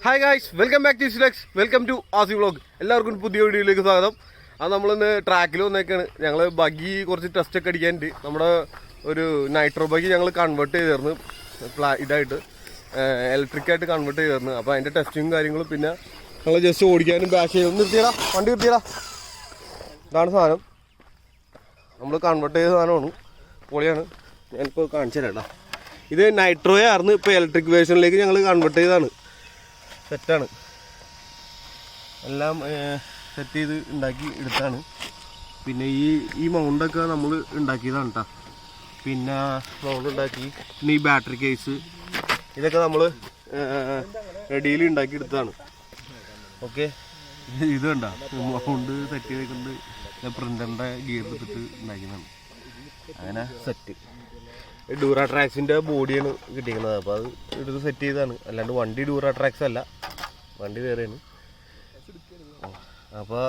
Hi guys, welcome back to സിലെക്സ്, welcome to ആസി vlog. എല്ലാവർക്കും പുതിയ വീഡിയോയിലേക്ക് സ്വാഗതം. അത് നമ്മളിന്ന് ട്രാക്കിൽ വന്നേക്കാണ്. ഞങ്ങൾ ബഗ്ഗി കുറച്ച് ടെസ്റ്റൊക്കെ അടിക്കാനുണ്ട്. നമ്മുടെ ഒരു നൈട്രോ ബഗ്ഗി ഞങ്ങൾ കൺവേർട്ട് ചെയ്തിരുന്നു ഇതായിട്ട് ഇലക്ട്രിക്കായിട്ട് കൺവേർട്ട് ചെയ്തിരുന്നു. അപ്പോൾ അതിൻ്റെ ടെസ്റ്റിങ്ങും കാര്യങ്ങളും പിന്നെ ഞങ്ങൾ ജസ്റ്റ് ഓടിക്കാനും ബാഷ് ചെയ്തു. നിർത്തിയടാ, വണ്ടി നിർത്തിയടാ. ഇതാണ് സാധനം, നമ്മൾ കൺവേർട്ട് ചെയ്ത സാധനമാണ്. പൊളിയാണ്. ഞാനിപ്പോൾ കാണിച്ചു തരാം കേട്ടോ. ഇത് നൈട്രോയായിരുന്നു, ഇപ്പോൾ ഇലക്ട്രിക് വേർഷനിലേക്ക് ഞങ്ങൾ കൺവേർട്ട് ചെയ്തതാണ്. സെറ്റാണ്, എല്ലാം സെറ്റ് ചെയ്ത് ഉണ്ടാക്കി എടുത്താണ്. പിന്നെ ഈ മൗണ്ടൊക്കെ നമ്മൾ ഉണ്ടാക്കിയതാണ് കേട്ടോ. പിന്നെ മൗണ്ട് ഉണ്ടാക്കി, പിന്നെ ഈ ബാറ്ററി കേസ് ഇതൊക്കെ നമ്മൾ റെഡിയിൽ ഉണ്ടാക്കി എടുത്തതാണ്. ഓക്കെ, ഇത് കണ്ട മൗണ്ട് സെറ്റ് ചെയ്തിട്ടുണ്ട്. പ്രിൻ്ററിൻ്റെ ഗിയർ എടുത്തിട്ട് ഉണ്ടാക്കിയതാണ്. അങ്ങനെ സെറ്റ്. ഡ്യൂറാ ട്രാക്സിൻ്റെ ബോഡിയാണ് കിട്ടിയിരിക്കുന്നത്. അപ്പോൾ അത് എടുത്ത് സെറ്റ് ചെയ്തതാണ്. അല്ലാണ്ട് വണ്ടി ഡ്യൂറാ ട്രാക്സ് അല്ല, വണ്ടി വേറെയാണ്. അപ്പോൾ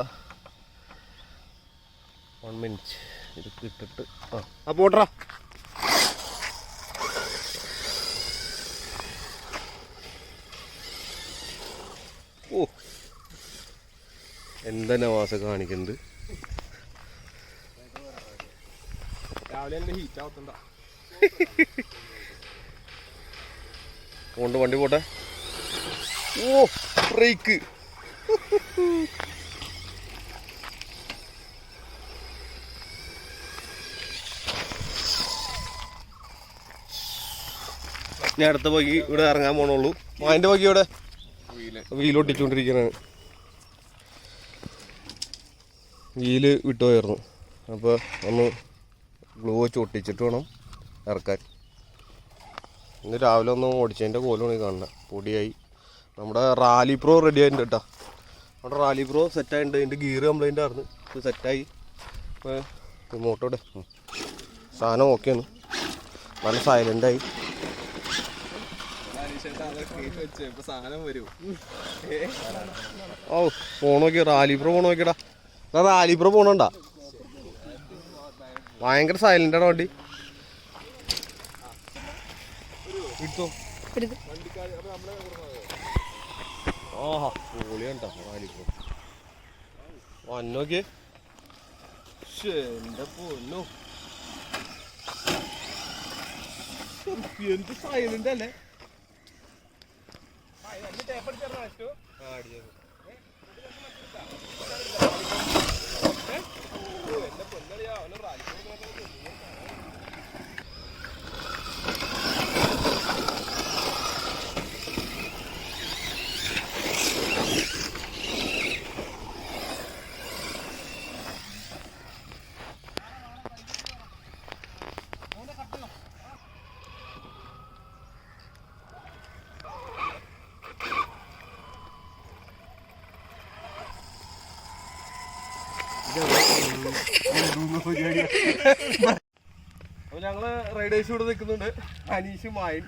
1 മിനിറ്റ് ഇത് ഇട്ടിട്ട് പോട്ടറാ. ഓ, എന്താ നവാസ കാണിക്കുന്നത്. രാവിലെ എൻ്റെ ഹീറ്റ് ആവത്തണ്ട. കൊണ്ട് വണ്ടി പോട്ടെ. ഓ, ബ്രേക്ക്. ഞാൻ അടുത്ത പോയി ഇവിടെ ഇറങ്ങാൻ പോണുള്ളൂ. അതിൻ്റെ പോയി ഇവിടെ വീലൊട്ടിച്ചുകൊണ്ടിരിക്കുകയാണ്. വീല് വിട്ടുപോയിരുന്നു. അപ്പോൾ ഒന്ന് ഗ്ലൂ വെച്ച് ഒട്ടിച്ചിട്ട് വേണം ഇറക്കാൻ. ഇന്ന് രാവിലെ ഒന്ന് ഓടിച്ചതിൻ്റെ കോലാണ് കാണുന്നത്. പൊടിയായി. നമ്മുടെ റാലി പ്രോ റെഡി ആയിട്ടുണ്ട് കേട്ടോ. നമ്മുടെ റാലി പ്രോ സെറ്റായിട്ടുണ്ട്. ഇതിൻ്റെ ഗിയർ കംപ്ലൈൻ്റ് ആയിരുന്നു, ഇത് സെറ്റായി. റിമോട്ടോടെ സാധനം ഓക്കെയാണ്. നല്ല സൈലൻ്റായി. ഓ, ഫോൺ നോക്കിയ റാലി പ്രോ ഫോൺ നോക്കിയടാ. റാലി പ്രോ പോണണ്ടാ, ഭയങ്കര സൈലൻ്റാണ് വണ്ടി. ആഹാ, പൊളിയുണ്ടോ റാലി പ്രോ. വന്നോക്കിയേ, എന്റെ പൊന്നോ, എന്ത് സൈലന്റ് അല്ലേ. അപ്പോൾ ഞങ്ങള് റൈഡേഴ്സ് ഇവിടെ നിൽക്കുന്നുണ്ട്. അനീഷ്, മായിൻ.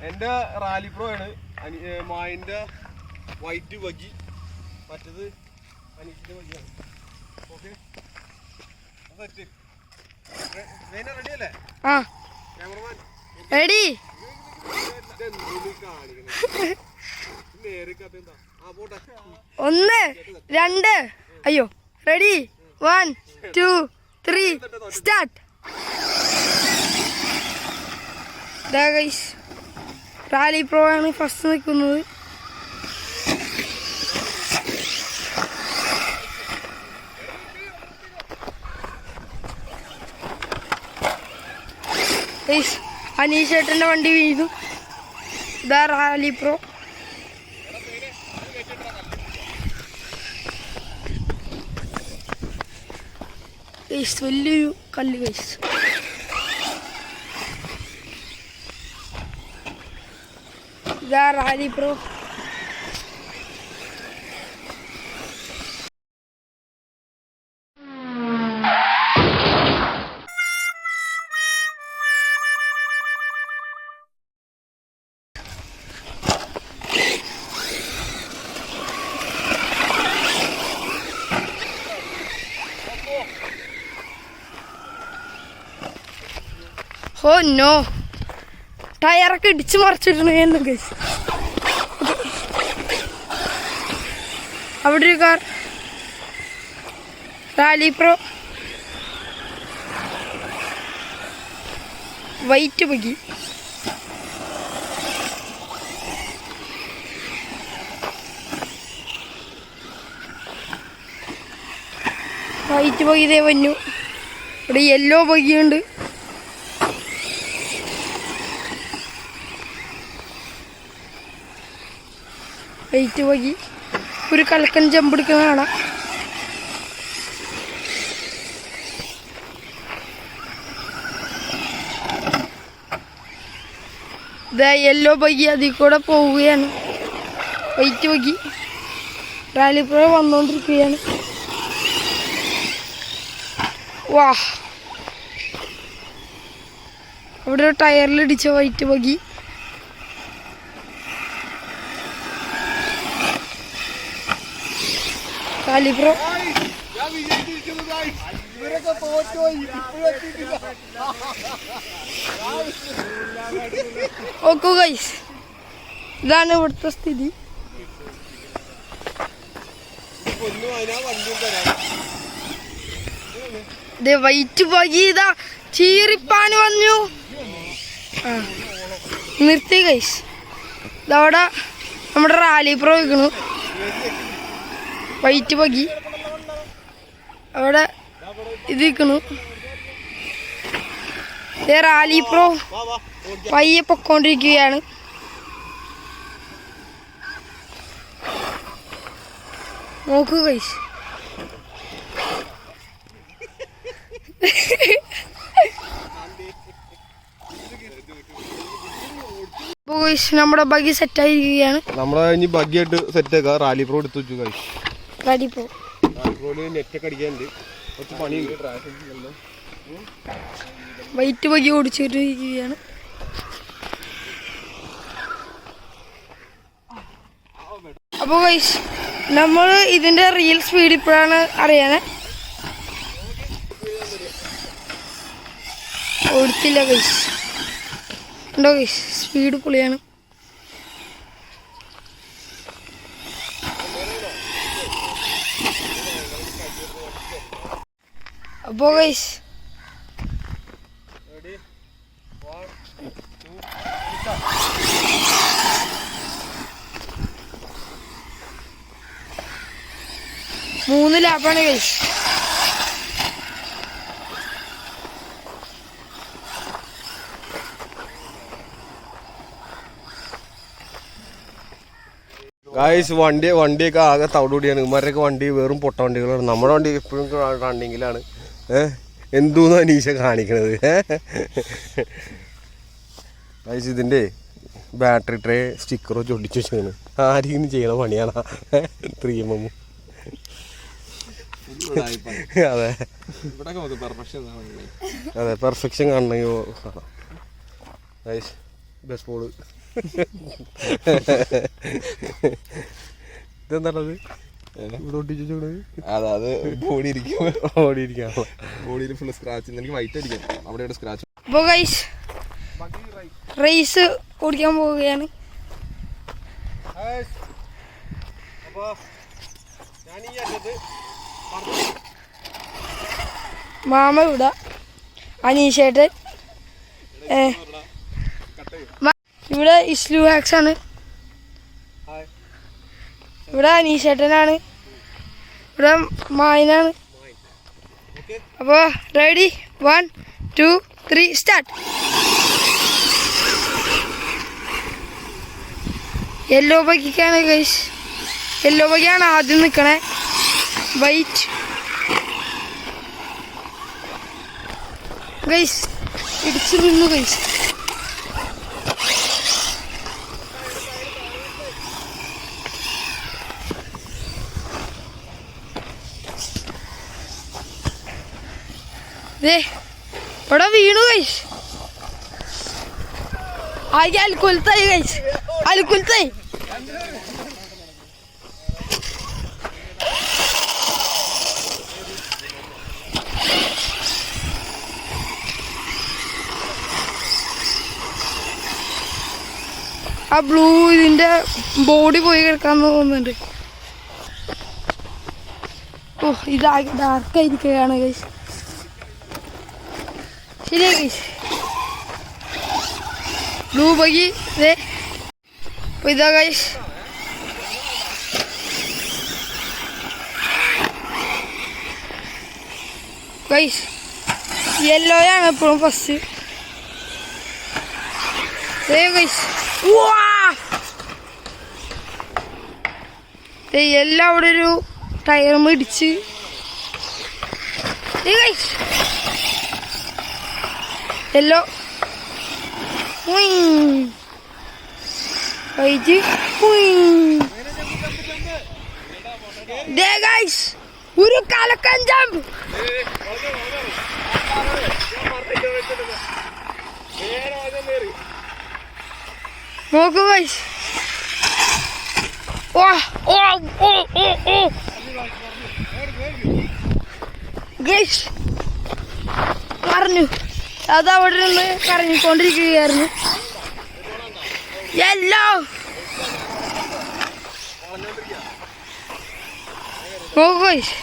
എൻ്റെ റാലി പ്രോ ആണ്. മായിൻ്റെ വൈറ്റ് ബഗ്ഗി, മറ്റത് അനീഷിൻ്റെ ബഗ്ഗിയാണ്. ഓക്കെ, റെഡി അല്ലേ? Cameraman ready. പോട്ടെ, 1 2 അയ്യോ, റെഡി 1 2 3 സ്റ്റാർട്ട്. റാലി പ്രോ ആണ് ഫസ്റ്റ് നിൽക്കുന്നത്. അനീഷ് ചേട്ടൻ്റെ വണ്ടി വീഴുന്നു. ഇതാ റാലി പ്രോ. വലിയൊരു കല്ല് ഗൈസ്. ഇതാ റാലി പ്രോ. ഓ നോ, ടയറൊക്കെ ഇടിച്ച് മറിച്ചിട്ടുണ്ട്. അവിടെ ഒരു car rally pro white buggy. White buggy ഇതേ വന്നു. ഇവിടെ യെല്ലോ ബഗ്ഗിയുണ്ട്. വൈറ്റ് ബഗ്ഗി ഒരു കലക്കൻ ജമ്പ് എടുക്കുന്ന കാണാം. ഇതാ യെല്ലോ ബഗ്ഗി അതിൽ കൂടെ പോവുകയാണ്. വൈറ്റ് ബഗ്ഗി റാലി പ്രോ വന്നുകൊണ്ടിരിക്കുകയാണ്. വാ, അവിടെ ഒരു ടയറിലിടിച്ച വൈറ്റ് ബഗ്ഗി. റാലി പ്രോ ഓക്കു ഗൈസ്, ഇതാണ് ഇവിടുത്തെ സ്ഥിതി. വൈറ്റ് ബഗ്ഗി ഇതാ ചീറിപ്പാൻ വന്നു. നിർത്തി ഗൈസ്. ഇതവിടെ നമ്മുടെ റാലി പ്രോ വെക്കണു. വൈറ്റ് ബഗ്ഗി അവിടെ ഇത് വെക്കണു. റാലി പ്രോ പയ്യെ പൊക്കോണ്ടിരിക്കുകയാണ്. നോക്കൂ ഗൈസ്, നമ്മുടെ ബഗ്ഗി സെറ്റ് ആയിരിക്കുകയാണ്. നമ്മളെ ഇനി ബഗ്ഗി ആയിട്ട് സെറ്റ് ആക്കാം. റാലി പ്രോ എടുത്തു വെച്ചു ഗൈസ്. റാലി പ്രോ നെറ്റ് ഒക്കെ അടിക്കാനുണ്ട്, കുറച്ച് പണിയുണ്ട്. വൈറ്റ് ബഗ്ഗി ഓടിച്ചിരിക്കുകയാണ്. അപ്പോൾ ഗൈസ്, നമ്മൾ ഇതിന്റെ റിയൽ സ്പീഡ് ഇപ്പോഴാണ് അറിയാനേ. ഓടിച്ചില്ല ഗൈസ്, ഉണ്ടോ ഗൈസ്, സ്പീഡ് പൊളിയാണ്. അപ്പോൾ ഗൈസ് മൂന്ന് ലാപ്പാണ് ഗൈസ്. ഗായ്സ് വണ്ടിയൊക്കെ ആകെ തവിടുകൂടിയാണ്. ഇവന്മാരൊക്കെ വണ്ടി വെറും പൊട്ട വണ്ടികളാണ്. നമ്മുടെ വണ്ടി എപ്പോഴും റണ്ണിങ്ങിലാണ്. എന്തോന്ന് അനീഷ കാണിക്കണത്. ഗായ്സ് ഇതിൻ്റെ ബാറ്ററി ട്രേ സ്റ്റിക്കറോ ചൊടിച്ചു വെച്ചാണ്. ആരെങ്കിലും ചെയ്യണ പണിയാണ് 3mm. അതെ അതെ, പെർഫെക്ഷൻ കാണണമെങ്കിൽ ഗായ്സ് ബെസ്റ്റ് ബോള്. ഇതെന്താണത് ഇവിടെ ഒട്ടിച്ചത്? അതെ, ബോഡിയിൽ ഫുൾ സ്ക്രാച്ച്. എനിക്ക് വൈറ്റ് അടിക്കാം, അവിടെ സ്ക്രാച്ച്. അപ്പോൾ ഗൈസ് റേസ് ഓടിക്കാൻ പോവുകയാണ്. മാമ ഇവിടെ, അനീഷേട്ടൻ ഇവിടെ, ഇസ്ലു ഹാക്സ് ആണ് ഇവിടെ, അനീഷേട്ടനാണ് ഇവിടെ, മായനാണ്. അപ്പോൾ റെഡി, 1 2 3 സ്റ്റാർട്ട്. യെല്ലോ ബഗ്ഗിക്കാണ് ഗൈസ്, യെല്ലോ ബഗ്ഗിയാണ് ആദ്യം നിൽക്കണേ. വൈറ്റ് ഗൈസ് ഇടിച്ചു നിന്നു ഗൈസ്. ഇവിടെ വീണു ഗൈസ്. ആകെ അൽക്കുലത്തായി ഗൈസ്, അൽക്കുലത്തായി. ആ ബ്ലൂ ഇതിന്റെ ബോഡി പോയി കിടക്കാന്ന് തോന്നുന്നുണ്ട്. ഓ ഇതാകെ ഡാർക്കായിരിക്കുകയാണ് ഗൈസ്. ശരിയാ ഗൈസ്. ബ്ലൂ ബഗി അപ്പോൾ ഇതാ ഗൈസ്. ഗൈസ് യെല്ലോയാണ് എപ്പോഴും ഫസ്റ്റ്. ഗൈസ് യെല്ലോ അവിടെ ഒരു ടയർ ഇടിച്ച് യെല്ലോ വൈറ്റ് ഒരു കലക്കൻ ജമ്പ്. നോക്കൂ ഗൈസ്. ഓ ഓ ഓ ഓ ഓ ഗൈസ് പറഞ്ഞു അത് അവിടെ നിന്ന് കറങ്ങിക്കൊണ്ടിരിക്കുകയായിരുന്നു. യെല്ലോ നോക്കൂ ഗൈസ്.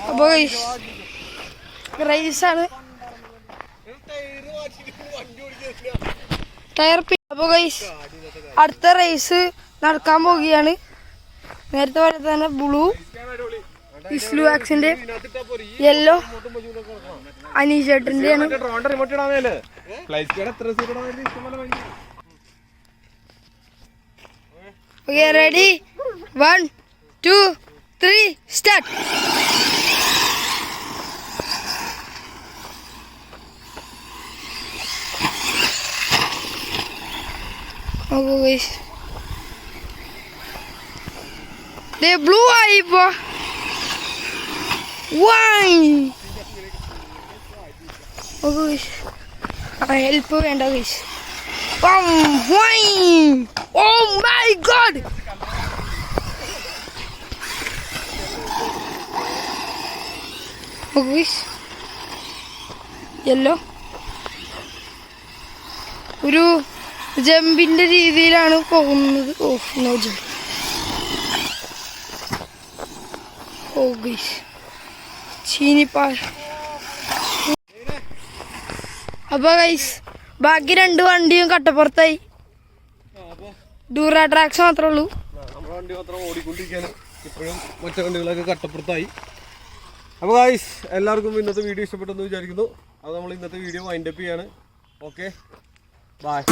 അപ്പോൾ റേസാണ് ടയർ. അപ്പോൾ ഗൈസ് അടുത്ത റേസ് നടക്കാൻ പോവുകയാണ്. നേരത്തെ പോലെ തന്നെ ബ്ലൂ ഇസ്ലു ആക്സിന്റെ യെല്ലോ അനീഷേട്ടൻ്റെ ആണ്. Ready 1 2 3 start. ബ്ലൂ ആയി ഇപ്പോ. ഹെൽപ്പ് വേണ്ട guys. Oh my God. Yellow ഒരു ജമ്പിന്റെ രീതിയിലാണ് പോകുന്നത്. Oh no jump. Oh guys ചീനിപ്പാൽ. അപ്പൊ ഗൈസ് ബാക്കി 2 വണ്ടിയും കട്ടപ്പുറത്തായി. ഡൂറാ ട്രാക്സ് മാത്രമേ ഉള്ളൂ. നമ്മുടെ വണ്ടി മാത്രം ഓടിക്കൊണ്ടിരിക്കുകയാണ്. ഇപ്പോഴും മറ്റു വണ്ടികളൊക്കെ കട്ടപ്പുറത്തായി. അപ്പോൾ ഗൈസ് എല്ലാവർക്കും ഇന്നത്തെ വീഡിയോ ഇഷ്ടപ്പെട്ടെന്ന് വിചാരിക്കുന്നു. അത് നമ്മൾ ഇന്നത്തെ വീഡിയോ വൈൻഡപ്പ് ചെയ്യാണ്. Okay bye.